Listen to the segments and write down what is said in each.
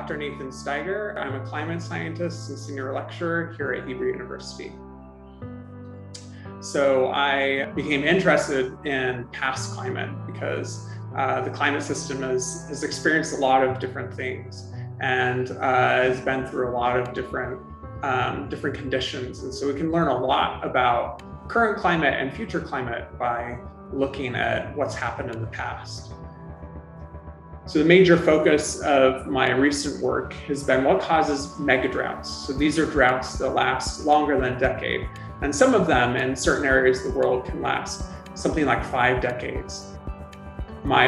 Dr. Nathan Steiger. I'm a climate scientist and senior lecturer here at Hebrew University. So I became interested in past climate because the climate system has experienced a lot of different things and has been through a lot of different conditions. And so we can learn a lot about current climate and future climate by looking at what's happened in the past. So the major focus of my recent work has been what causes megadroughts. So these are droughts that last longer than a decade. And some of them in certain areas of the world can last something like 5 decades. My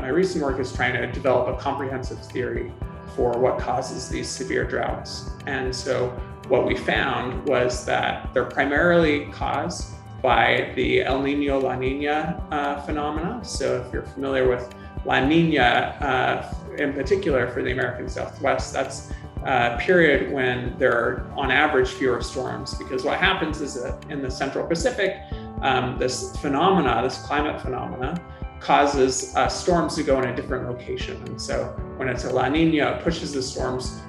recent work is trying to develop a comprehensive theory for what causes these severe droughts. And so what we found was that they're primarily caused by the El Nino La Nina phenomena. So if you're familiar with La Nina, in particular for the American Southwest, that's a period when there are, on average, fewer storms. Because what happens is that in the Central Pacific, this climate phenomena, causes storms to go in a different location. And so when it's a La Nina, it pushes the storms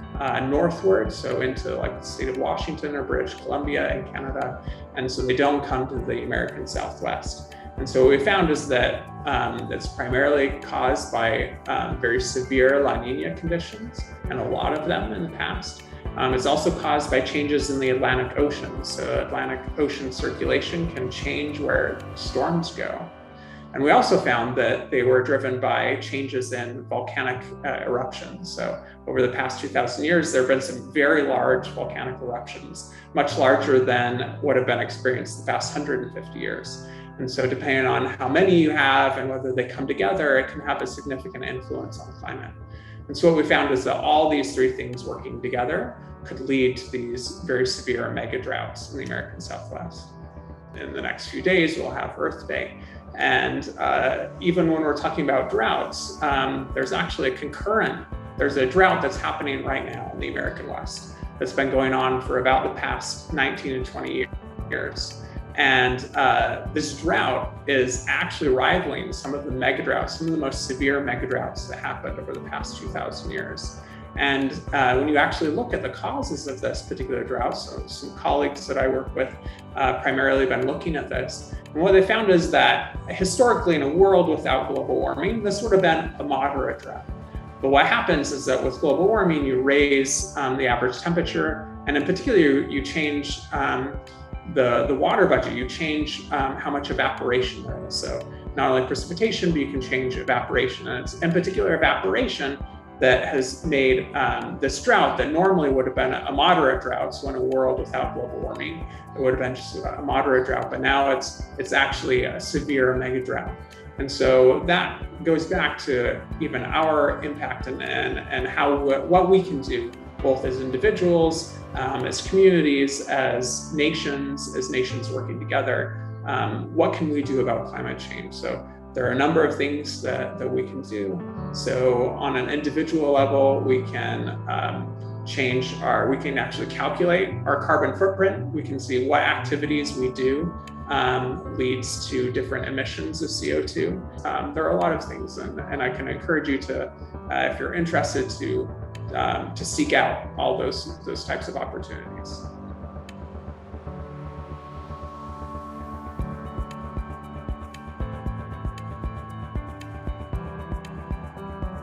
northward, so into like the state of Washington or British Columbia in Canada. And so they don't come to the American Southwest. And so what we found is that it's primarily caused by very severe La Nina conditions, and a lot of them in the past. It's also caused by changes in the Atlantic Ocean. So Atlantic Ocean circulation can change where storms go. And we also found that they were driven by changes in volcanic eruptions. So over the past 2,000 years, there have been some very large volcanic eruptions, much larger than what have been experienced the past 150 years. And so depending on how many you have and whether they come together, it can have a significant influence on climate. And so what we found is that all these 3 things working together could lead to these very severe mega droughts in the American Southwest. In the next few days, we'll have Earth Day. And even when we're talking about droughts, there's actually there's a drought that's happening right now in the American West that's been going on for about the past 19 to 20 years. And this drought is actually rivaling some of the megadroughts, some of the most severe megadroughts that happened over the past 2,000 years. And when you actually look at the causes of this particular drought, so some colleagues that I work with primarily been looking at this. And what they found is that historically in a world without global warming, this would have been a moderate drought. But what happens is that with global warming, you raise the average temperature, and in particular, you change the water budget, you change how much evaporation there is. So not only precipitation, but you can change evaporation. And it's in particular evaporation that has made this drought that normally would have been a moderate drought. So in a world without global warming, it would have been just a moderate drought, but now it's actually a severe mega drought. And so that goes back to even our impact and what we can do, both as individuals, as communities, as nations working together. What can we do about climate change? So there are a number of things that we can do. So on an individual level, we can we can actually calculate our carbon footprint. We can see what activities we do leads to different emissions of CO2. There are a lot of things, and I can encourage you to, if you're interested, to seek out all those types of opportunities.